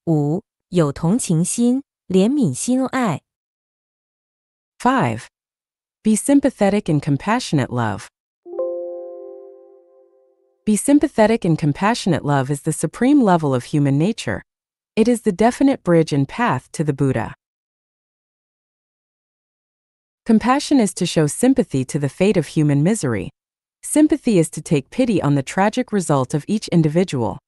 5. 有同情心，怜悯心爱。5. Be sympathetic and compassionate love. Be sympathetic and compassionate love is the supreme level of human nature. It is the definite bridge and path to the Buddha. Compassion is to show sympathy to the fate of human misery. Sympathy is to take pity on the tragic result of each individual.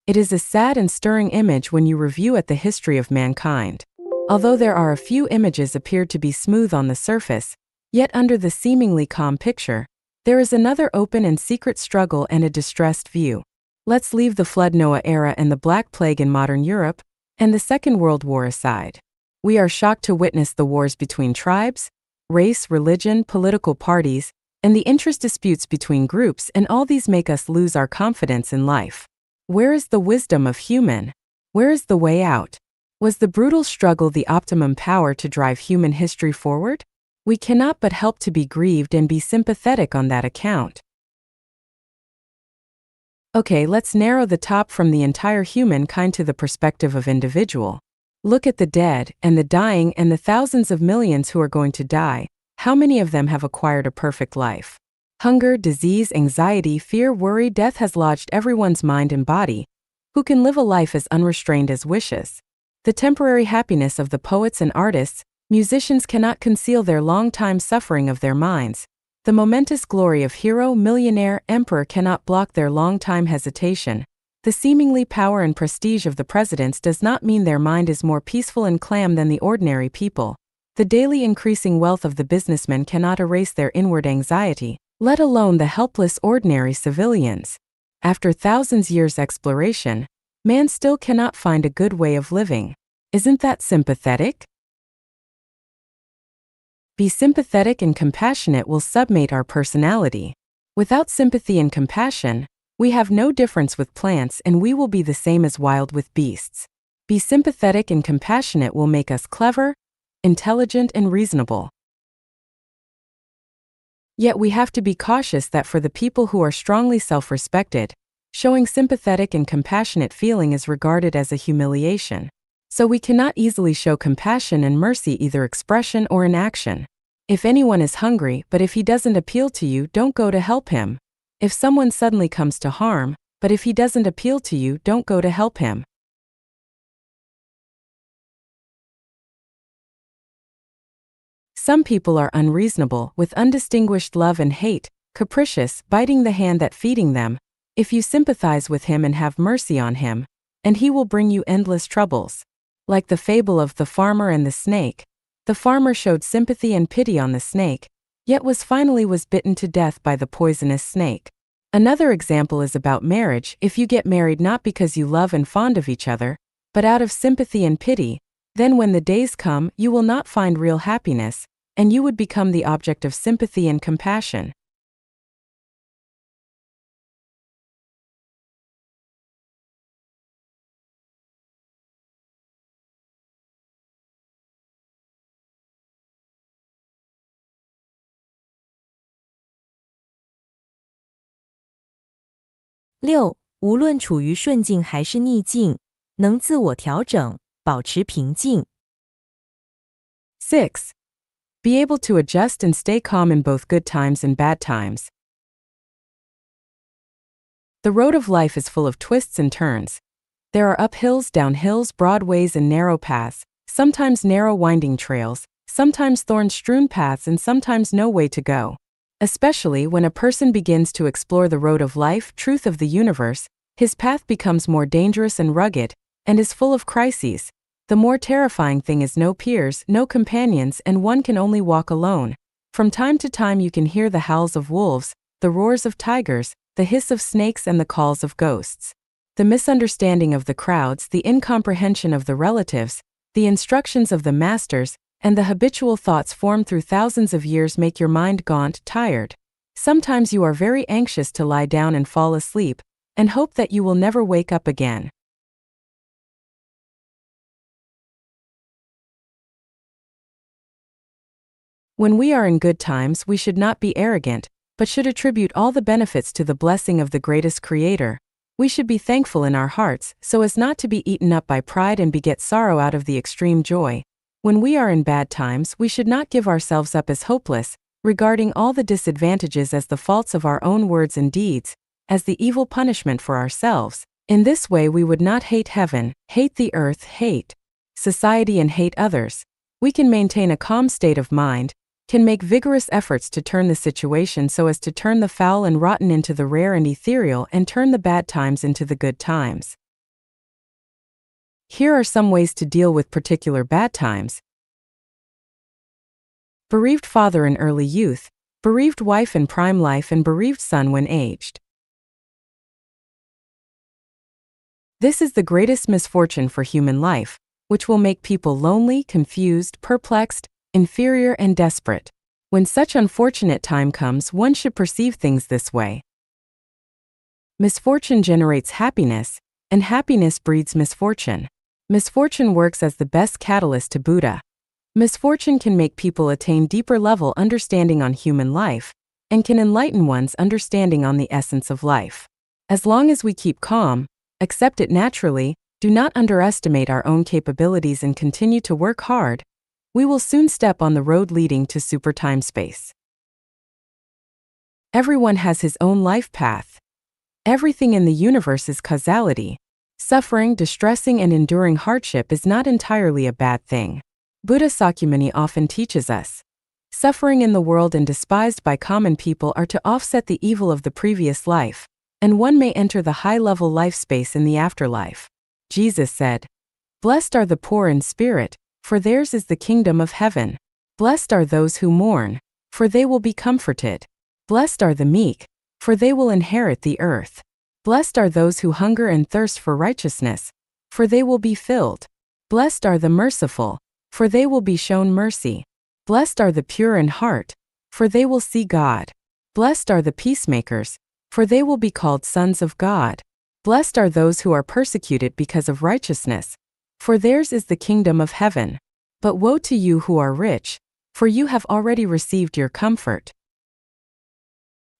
It is a sad and stirring image when you review at the history of mankind. Although there are a few images appeared to be smooth on the surface, yet under the seemingly calm picture, there is another open and secret struggle and a distressed view. Let's leave the Flood Noah era and the Black Plague in modern Europe, and the Second World War aside. We are shocked to witness the wars between tribes, race, religion, political parties, and the interest disputes between groups, and all these make us lose our confidence in life. Where is the wisdom of human? Where is the way out? Was the brutal struggle the optimum power to drive human history forward? We cannot but help to be grieved and be sympathetic on that account. Okay, let's narrow the top from the entire humankind to the perspective of individual. Look at the dead, and the dying, and the thousands of millions who are going to die. How many of them have acquired a perfect life? Hunger, disease, anxiety, fear, worry, death has lodged everyone's mind and body. Who can live a life as unrestrained as wishes? The temporary happiness of the poets and artists, musicians cannot conceal their long-time suffering of their minds. The momentous glory of hero, millionaire, emperor cannot block their long-time hesitation. The seemingly power and prestige of the presidents does not mean their mind is more peaceful and calm than the ordinary people. The daily increasing wealth of the businessmen cannot erase their inward anxiety, let alone the helpless ordinary civilians. After thousands years exploration, man still cannot find a good way of living. Isn't that sympathetic? Be sympathetic and compassionate will submate our personality. Without sympathy and compassion, we have no difference with plants, and we will be the same as wild with beasts. Be sympathetic and compassionate will make us clever, intelligent, and reasonable. Yet we have to be cautious that for the people who are strongly self-respected, showing sympathetic and compassionate feeling is regarded as a humiliation. So we cannot easily show compassion and mercy either expression or in action. If anyone is hungry, but if he doesn't appeal to you, don't go to help him. If someone suddenly comes to harm, but if he doesn't appeal to you, don't go to help him. Some people are unreasonable, with undistinguished love and hate, capricious, biting the hand that feeding them. If you sympathize with him and have mercy on him, and he will bring you endless troubles. Like the fable of the farmer and the snake, the farmer showed sympathy and pity on the snake, yet was bitten to death by the poisonous snake. Another example is about marriage. If you get married not because you love and fond of each other, but out of sympathy and pity, then when the days come, you will not find real happiness, and you would become the object of sympathy and compassion.6. 无论处于顺境还是逆境，能自我调整，保持平静。6. Be able to adjust and stay calm in both good times and bad times. The road of life is full of twists and turns. There are uphills, downhills, broad ways, and narrow paths, sometimes narrow winding trails, sometimes thorn-strewn paths, and sometimes no way to go. Especially when a person begins to explore the road of life, truth of the universe, his path becomes more dangerous and rugged, and is full of crises. The more terrifying thing is no peers, no companions, and one can only walk alone. From time to time you can hear the howls of wolves, the roars of tigers, the hiss of snakes, and the calls of ghosts. The misunderstanding of the crowds, the incomprehension of the relatives, the instructions of the masters, and the habitual thoughts formed through thousands of years make your mind gaunt, tired. Sometimes you are very anxious to lie down and fall asleep, and hope that you will never wake up again. When we are in good times, we should not be arrogant, but should attribute all the benefits to the blessing of the greatest Creator. We should be thankful in our hearts so as not to be eaten up by pride and beget sorrow out of the extreme joy. When we are in bad times, we should not give ourselves up as hopeless, regarding all the disadvantages as the faults of our own words and deeds, as the evil punishment for ourselves. In this way we would not hate heaven, hate the earth, hate society and hate others. We can maintain a calm state of mind, can make vigorous efforts to turn the situation so as to turn the foul and rotten into the rare and ethereal and turn the bad times into the good times. Here are some ways to deal with particular bad times. Bereaved father in early youth, bereaved wife in prime life, and bereaved son when aged. This is the greatest misfortune for human life, which will make people lonely, confused, perplexed, inferior, and desperate. When such unfortunate time comes, one should perceive things this way. Misfortune generates happiness, and happiness breeds misfortune. Misfortune works as the best catalyst to Buddha. Misfortune can make people attain deeper level understanding on human life, and can enlighten one's understanding on the essence of life. As long as we keep calm, accept it naturally, do not underestimate our own capabilities and continue to work hard, we will soon step on the road leading to super time space. Everyone has his own life path. Everything in the universe is causality. Suffering, distressing, and enduring hardship is not entirely a bad thing. Buddha Sakyamuni often teaches us, suffering in the world and despised by common people are to offset the evil of the previous life, and one may enter the high-level life space in the afterlife. Jesus said, "Blessed are the poor in spirit, for theirs is the kingdom of heaven. Blessed are those who mourn, for they will be comforted. Blessed are the meek, for they will inherit the earth. Blessed are those who hunger and thirst for righteousness, for they will be filled. Blessed are the merciful, for they will be shown mercy. Blessed are the pure in heart, for they will see God. Blessed are the peacemakers, for they will be called sons of God. Blessed are those who are persecuted because of righteousness, for theirs is the kingdom of heaven. But woe to you who are rich, for you have already received your comfort.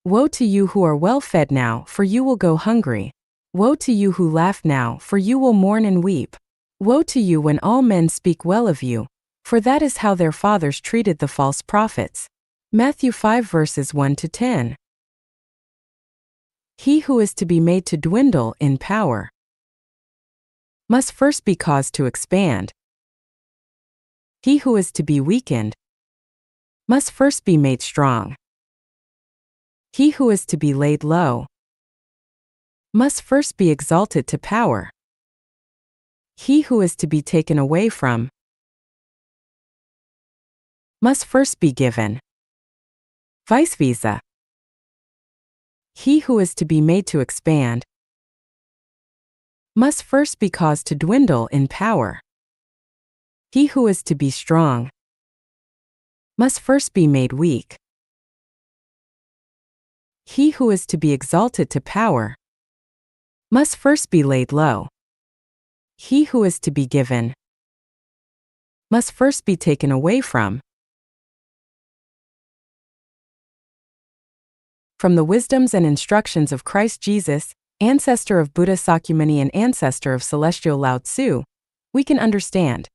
Woe to you who are well fed now, for you will go hungry. Woe to you who laugh now, for you will mourn and weep. Woe to you when all men speak well of you, for that is how their fathers treated the false prophets." Matthew 5 verses 1 to 10. He who is to be made to dwindle in power must first be caused to expand. He who is to be weakened must first be made strong. He who is to be laid low must first be exalted to power. He who is to be taken away from must first be given. Vice versa. He who is to be made to expand must first be caused to dwindle in power. He who is to be strong must first be made weak. He who is to be exalted to power must first be laid low. He who is to be given must first be taken away from. From the wisdoms and instructions of Christ Jesus, ancestor of Buddha Sakyamuni and ancestor of celestial Lao Tzu, we can understand.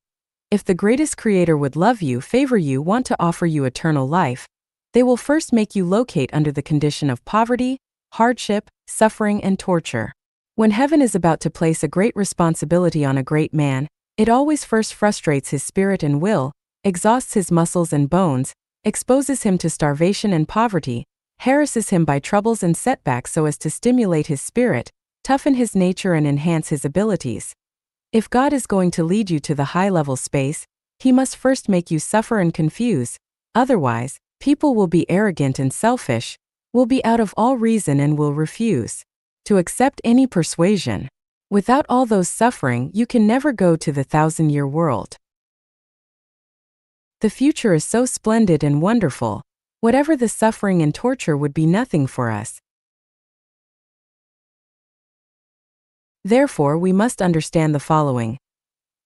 If the greatest creator would love you, favor you, want to offer you eternal life, they will first make you locate under the condition of poverty, hardship, suffering, and torture. When heaven is about to place a great responsibility on a great man, it always first frustrates his spirit and will, exhausts his muscles and bones, exposes him to starvation and poverty, harasses him by troubles and setbacks so as to stimulate his spirit, toughen his nature and enhance his abilities. If God is going to lead you to the high-level space, he must first make you suffer and confuse. Otherwise, people will be arrogant and selfish, will be out of all reason and will refuse to accept any persuasion. Without all those suffering, you can never go to the 1,000-year world. The future is so splendid and wonderful. Whatever the suffering and torture would be nothing for us. Therefore, we must understand the following.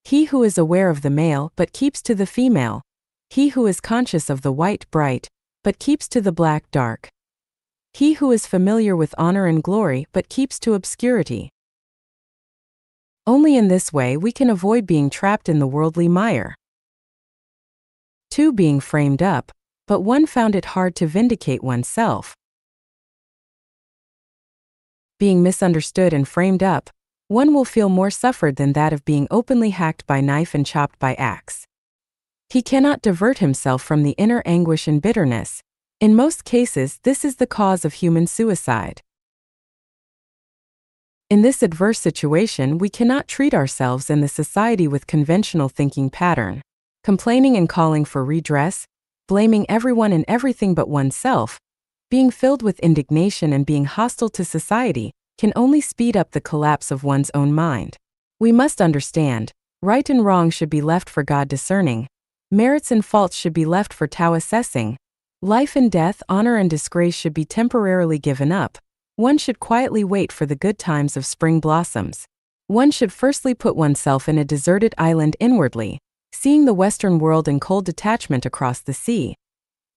He who is aware of the male but keeps to the female. He who is conscious of the white bright, but keeps to the black dark. He who is familiar with honor and glory but keeps to obscurity. Only in this way we can avoid being trapped in the worldly mire. 2. Being framed up, but one found it hard to vindicate oneself. Being misunderstood and framed up, one will feel more suffered than that of being openly hacked by knife and chopped by axe. He cannot divert himself from the inner anguish and bitterness. In most cases, this is the cause of human suicide. In this adverse situation, we cannot treat ourselves and the society with conventional thinking pattern. Complaining and calling for redress, blaming everyone and everything but oneself, being filled with indignation and being hostile to society, can only speed up the collapse of one's own mind. We must understand, right and wrong should be left for God discerning, merits and faults should be left for Tao assessing, life and death, honor and disgrace should be temporarily given up. One should quietly wait for the good times of spring blossoms. One should firstly put oneself in a deserted island inwardly, seeing the Western world in cold detachment across the sea.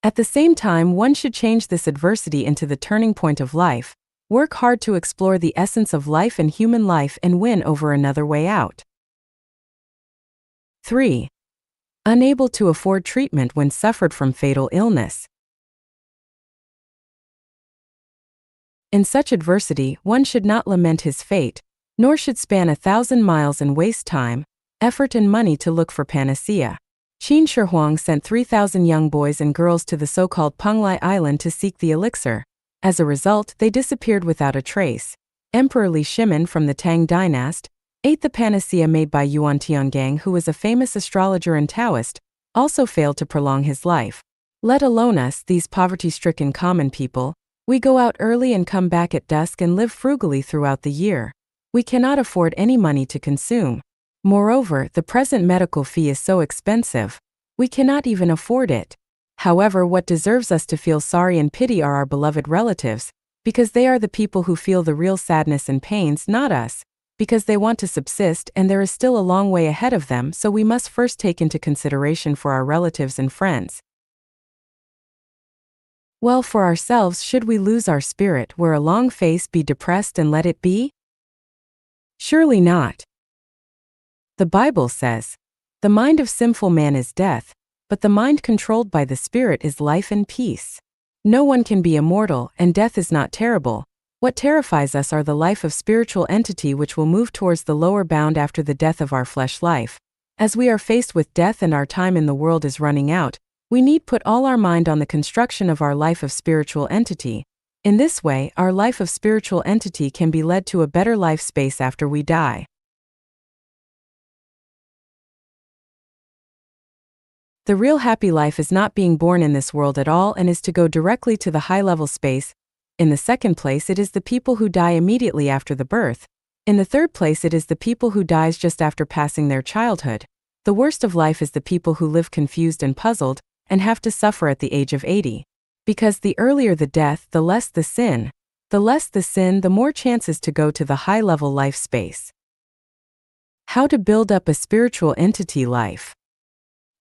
At the same time, one should change this adversity into the turning point of life, work hard to explore the essence of life and human life and win over another way out. 3. Unable to afford treatment when suffered from fatal illness. In such adversity, one should not lament his fate, nor should span 1,000 miles and waste time, effort and money to look for panacea. Qin Shi Huang sent 3,000 young boys and girls to the so-called Penglai Island to seek the elixir. As a result, they disappeared without a trace. Emperor Li Shimin from the Tang dynasty ate the panacea made by Yuan Tiangang, who was a famous astrologer and Taoist, also failed to prolong his life. Let alone us, these poverty-stricken common people. We go out early and come back at dusk and live frugally throughout the year. We cannot afford any money to consume. Moreover, the present medical fee is so expensive. We cannot even afford it. However, what deserves us to feel sorry and pity are our beloved relatives, because they are the people who feel the real sadness and pains, not us, because they want to subsist and there is still a long way ahead of them, so we must first take into consideration for our relatives and friends. Well, for ourselves, should we lose our spirit, wear a long face, be depressed and let it be? Surely not. The Bible says, "The mind of sinful man is death, but the mind controlled by the Spirit is life and peace." No one can be immortal, and death is not terrible. What terrifies us are the life of spiritual entity which will move towards the lower bound after the death of our flesh life. As we are faced with death and our time in the world is running out, we need put all our mind on the construction of our life of spiritual entity. In this way, our life of spiritual entity can be led to a better life space after we die. The real happy life is not being born in this world at all and is to go directly to the high-level space. In the second place, it is the people who die immediately after the birth. In the third place, it is the people who dies just after passing their childhood. The worst of life is the people who live confused and puzzled, and have to suffer at the age of 80. Because the earlier the death, the less the sin. The less the sin, the more chances to go to the high-level life space. How to build up a spiritual entity life.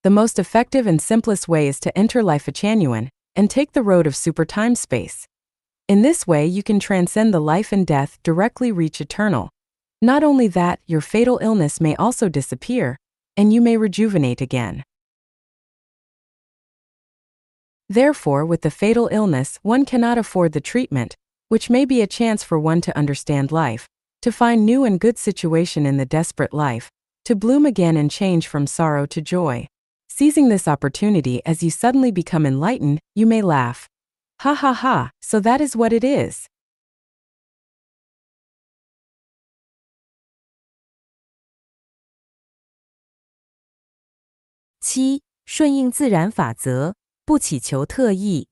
The most effective and simplest way is to enter life genuine and take the road of super time space. In this way, you can transcend the life and death, directly reach eternal. Not only that, your fatal illness may also disappear, and you may rejuvenate again. Therefore, with the fatal illness, one cannot afford the treatment, which may be a chance for one to understand life, to find new and good situation in the desperate life, to bloom again and change from sorrow to joy. Seizing this opportunity as you suddenly become enlightened, you may laugh. Ha ha ha, so that is what it is. 7. 顺应自然法则，不祈求特异。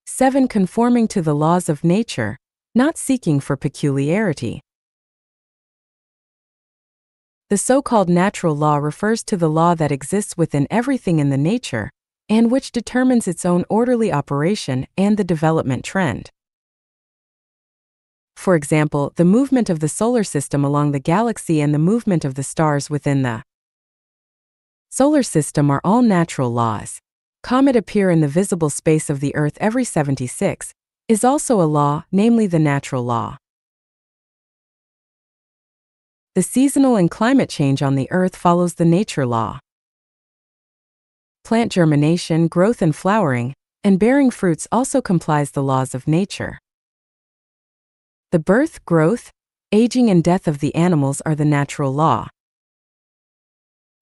7. Conforming to the laws of nature, not seeking for peculiarity. The so-called natural law refers to the law that exists within everything in the nature, and which determines its own orderly operation and the development trend. For example, the movement of the solar system along the galaxy and the movement of the stars within the solar system are all natural laws. Comet appear in the visible space of the Earth every 76, is also a law, namely the natural law. The seasonal and climate change on the Earth follows the nature law. Plant germination, growth and flowering, and bearing fruits also complies the laws of nature. The birth, growth, aging and death of the animals are the natural law.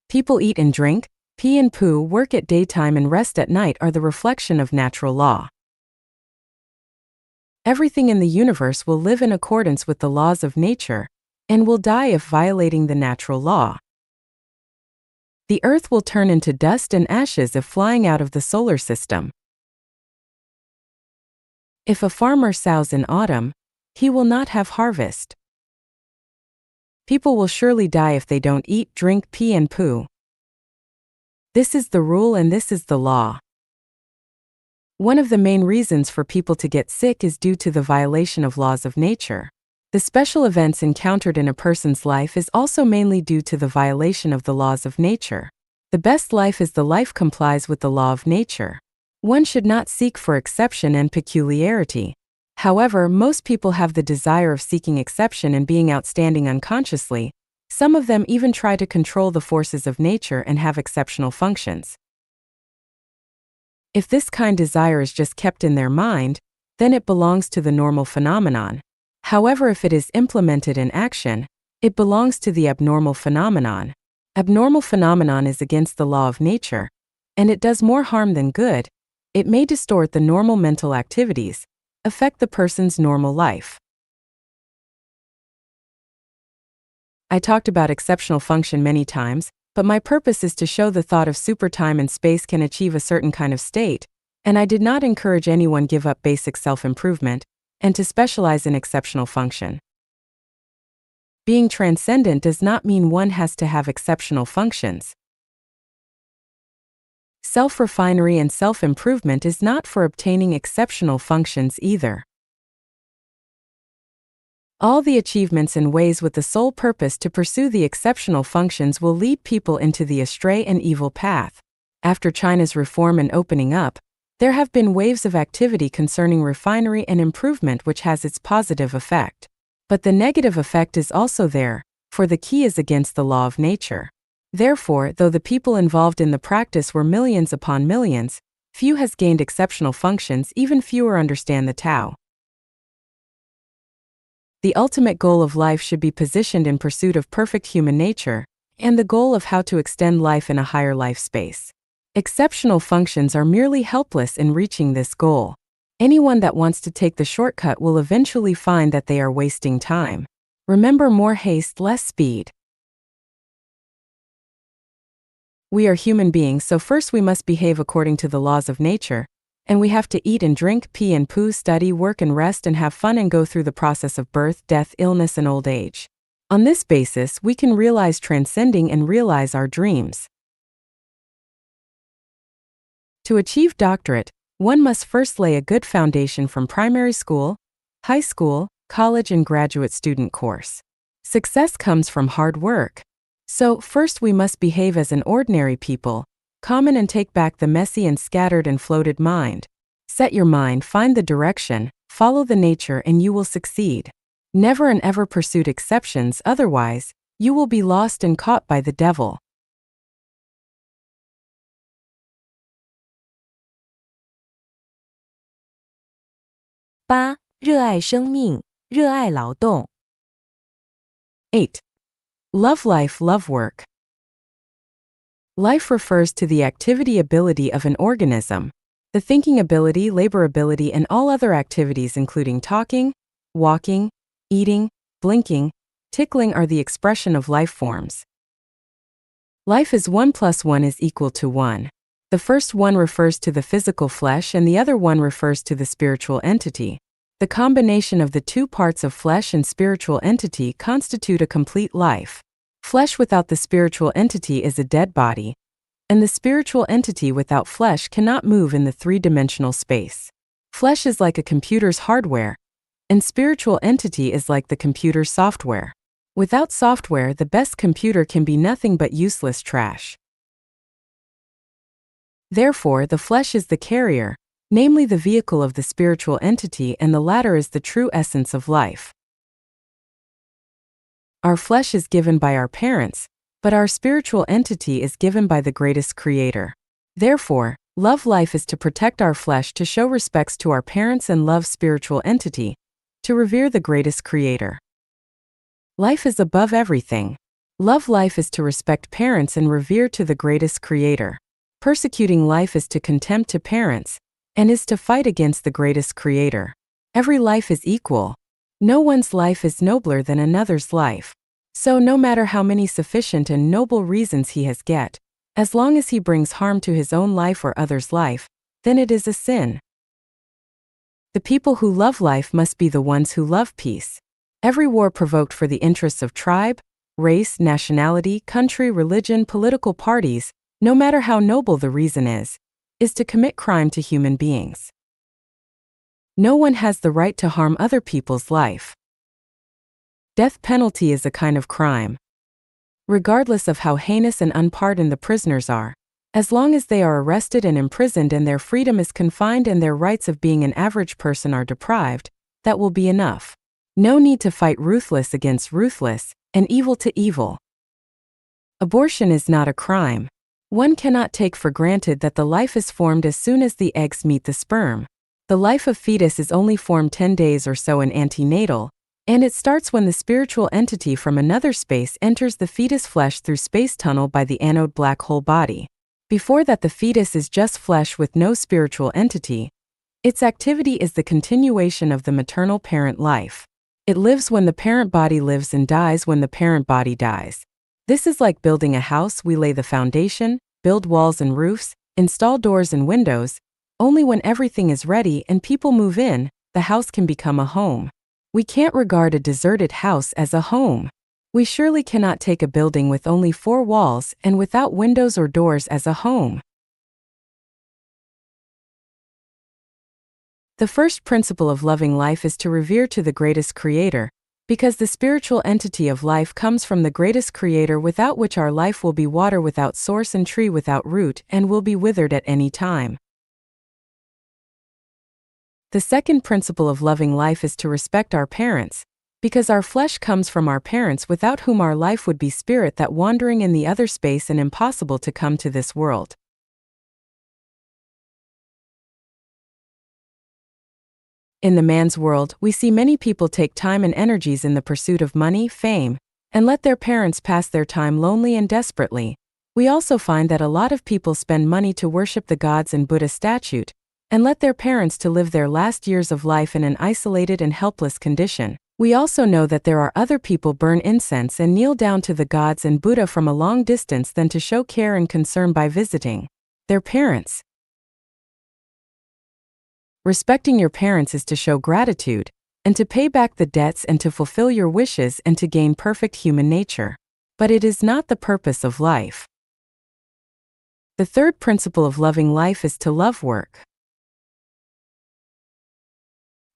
People eat and drink, pee and poo, work at daytime and rest at night are the reflection of natural law. Everything in the universe will live in accordance with the laws of nature, and will die if violating the natural law. The Earth will turn into dust and ashes if flying out of the solar system. If a farmer sows in autumn, he will not have harvest. People will surely die if they don't eat, drink, pee and poo. This is the rule and this is the law. One of the main reasons for people to get sick is due to the violation of laws of nature. The special events encountered in a person's life is also mainly due to the violation of the laws of nature. The best life is the life complies with the law of nature. One should not seek for exception and peculiarity. However, most people have the desire of seeking exception and being outstanding unconsciously. Some of them even try to control the forces of nature and have exceptional functions. If this kind desire is just kept in their mind, then it belongs to the normal phenomenon. However, if it is implemented in action, it belongs to the abnormal phenomenon. Abnormal phenomenon is against the law of nature, and it does more harm than good. It may distort the normal mental activities, affect the person's normal life. I talked about exceptional function many times, but my purpose is to show the thought of super time and space can achieve a certain kind of state, and I did not encourage anyone give up basic self-improvement, and to specialize in exceptional function. Being transcendent does not mean one has to have exceptional functions. Self-refinery and self-improvement is not for obtaining exceptional functions either. All the achievements and ways with the sole purpose to pursue the exceptional functions will lead people into the astray and evil path. After China's reform and opening up, there have been waves of activity concerning refinery and improvement which has its positive effect. But the negative effect is also there, for the key is against the law of nature. Therefore, though the people involved in the practice were millions upon millions, few has gained exceptional functions, even fewer understand the Tao. The ultimate goal of life should be positioned in pursuit of perfect human nature, and the goal of how to extend life in a higher life space. Exceptional functions are merely helpless in reaching this goal. Anyone that wants to take the shortcut will eventually find that they are wasting time. Remember, more haste, less speed. We are human beings, so first we must behave according to the laws of nature, and we have to eat and drink, pee and poo, study, work and rest and have fun and go through the process of birth, death, illness and old age. On this basis, we can realize transcending and realize our dreams. To achieve doctorate, one must first lay a good foundation from primary school, high school, college and graduate student course. Success comes from hard work. So, first we must behave as an ordinary people, common, and take back the messy and scattered and floated mind. Set your mind, find the direction, follow the nature and you will succeed. Never and ever pursue exceptions, otherwise, you will be lost and caught by the devil. 8. 热爱生命，热爱劳动。 8. Love life, love work. Life refers to the activity ability of an organism, the thinking ability, labor ability, and all other activities including talking, walking, eating, blinking, tickling are the expression of life forms. Life is 1 plus 1 is equal to 1. The first one refers to the physical flesh and the other one refers to the spiritual entity. The combination of the two parts of flesh and spiritual entity constitute a complete life. Flesh without the spiritual entity is a dead body, and the spiritual entity without flesh cannot move in the three-dimensional space. Flesh is like a computer's hardware, and spiritual entity is like the computer's software. Without software, the best computer can be nothing but useless trash. Therefore, the flesh is the carrier, namely the vehicle of the spiritual entity, and the latter is the true essence of life. Our flesh is given by our parents, but our spiritual entity is given by the greatest creator. Therefore, love life is to protect our flesh, to show respects to our parents, and love spiritual entity, to revere the greatest creator. Life is above everything. Love life is to respect parents and revere to the greatest creator. Persecuting life is to contempt to parents, and is to fight against the greatest creator. Every life is equal. No one's life is nobler than another's life. So no matter how many sufficient and noble reasons he has get, as long as he brings harm to his own life or others' life, then it is a sin. The people who love life must be the ones who love peace. Every war provoked for the interests of tribe, race, nationality, country, religion, political parties, no matter how noble the reason is to commit crime to human beings. No one has the right to harm other people's life. Death penalty is a kind of crime. Regardless of how heinous and unpardoned the prisoners are, as long as they are arrested and imprisoned and their freedom is confined and their rights of being an average person are deprived, that will be enough. No need to fight ruthless against ruthless, and evil to evil. Abortion is not a crime. One cannot take for granted that the life is formed as soon as the eggs meet the sperm. The life of fetus is only formed 10 days or so in antenatal, and it starts when the spiritual entity from another space enters the fetus flesh through space tunnel by the anode black hole body. Before that, the fetus is just flesh with no spiritual entity. Its activity is the continuation of the maternal parent life. It lives when the parent body lives and dies when the parent body dies. This is like building a house. We lay the foundation, build walls and roofs, install doors and windows. Only when everything is ready and people move in, the house can become a home. We can't regard a deserted house as a home. We surely cannot take a building with only 4 walls and without windows or doors as a home. The first principle of loving life is to revere to the greatest creator, because the spiritual entity of life comes from the greatest creator, without which our life will be water without source and tree without root, and will be withered at any time. The second principle of loving life is to respect our parents, because our flesh comes from our parents, without whom our life would be spirit that wandering in the other space and impossible to come to this world. In the man's world, we see many people take time and energies in the pursuit of money, fame, and let their parents pass their time lonely and desperately. We also find that a lot of people spend money to worship the gods and Buddha statue, and let their parents to live their last years of life in an isolated and helpless condition. We also know that there are other people burn incense and kneel down to the gods and Buddha from a long distance than to show care and concern by visiting their parents. Respecting your parents is to show gratitude, and to pay back the debts and to fulfill your wishes and to gain perfect human nature. But it is not the purpose of life. The third principle of loving life is to love work.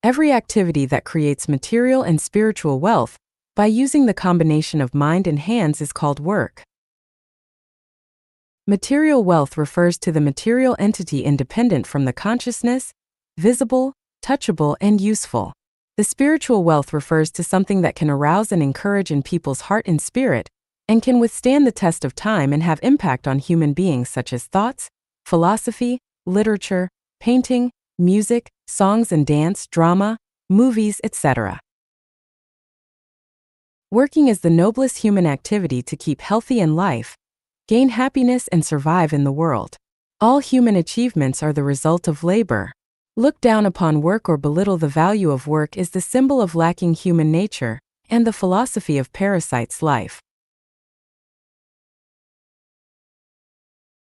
Every activity that creates material and spiritual wealth, by using the combination of mind and hands, is called work. Material wealth refers to the material entity independent from the consciousness, visible, touchable, and useful. The spiritual wealth refers to something that can arouse and encourage in people's heart and spirit, and can withstand the test of time and have impact on human beings, such as thoughts, philosophy, literature, painting, music, songs and dance, drama, movies, etc. Working is the noblest human activity to keep healthy in life, gain happiness, and survive in the world. All human achievements are the result of labor. Look down upon work or belittle the value of work is the symbol of lacking human nature and the philosophy of parasite's life.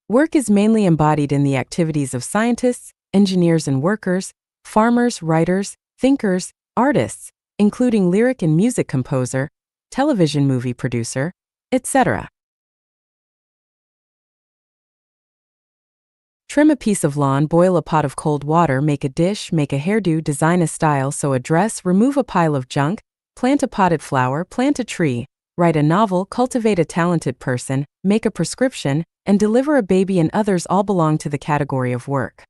Work is mainly embodied in the activities of scientists, engineers and workers, farmers, writers, thinkers, artists, including lyric and music composer, television movie producer, etc. Trim a piece of lawn, boil a pot of cold water, make a dish, make a hairdo, design a style, sew a dress, remove a pile of junk, plant a potted flower, plant a tree, write a novel, cultivate a talented person, make a prescription, and deliver a baby, and others all belong to the category of work.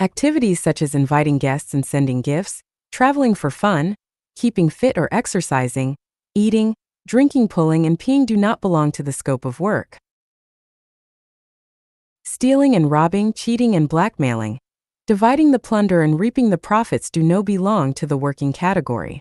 Activities such as inviting guests and sending gifts, traveling for fun, keeping fit or exercising, eating, drinking, pulling, and peeing do not belong to the scope of work. Stealing and robbing, cheating and blackmailing, dividing the plunder and reaping the profits do not belong to the working category.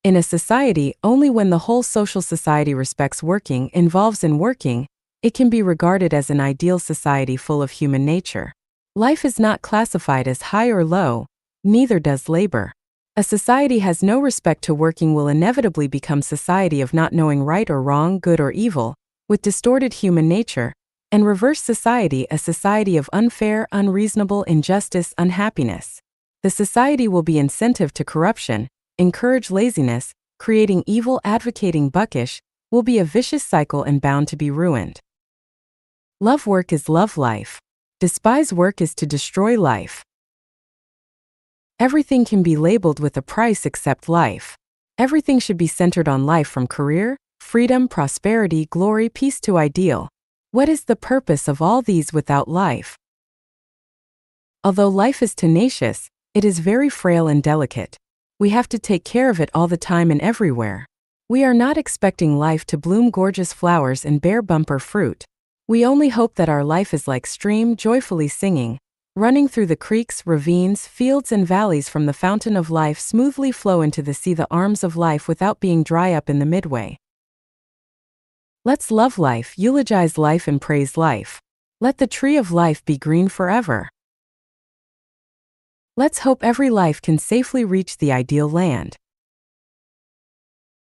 In a society, only when the whole social society respects working, involves in working, it can be regarded as an ideal society full of human nature. Life is not classified as high or low, neither does labor. A society has no respect to working will inevitably become society of not knowing right or wrong, good or evil, with distorted human nature, and reverse society a society of unfair, unreasonable, injustice, unhappiness. The society will be incentive to corruption, encourage laziness, creating evil, advocating buckish, will be a vicious cycle and bound to be ruined. Love work is love life. Despise work is to destroy life. Everything can be labeled with a price except life. Everything should be centered on life, from career, freedom, prosperity, glory, peace to ideal. What is the purpose of all these without life? Although life is tenacious, it is very frail and delicate. We have to take care of it all the time and everywhere. We are not expecting life to bloom gorgeous flowers and bear bumper fruit. We only hope that our life is like stream joyfully singing, running through the creeks, ravines, fields and valleys from the fountain of life smoothly flow into the sea, the arms of life, without being dry up in the midway. Let's love life, eulogize life and praise life. Let the tree of life be green forever. Let's hope every life can safely reach the ideal land.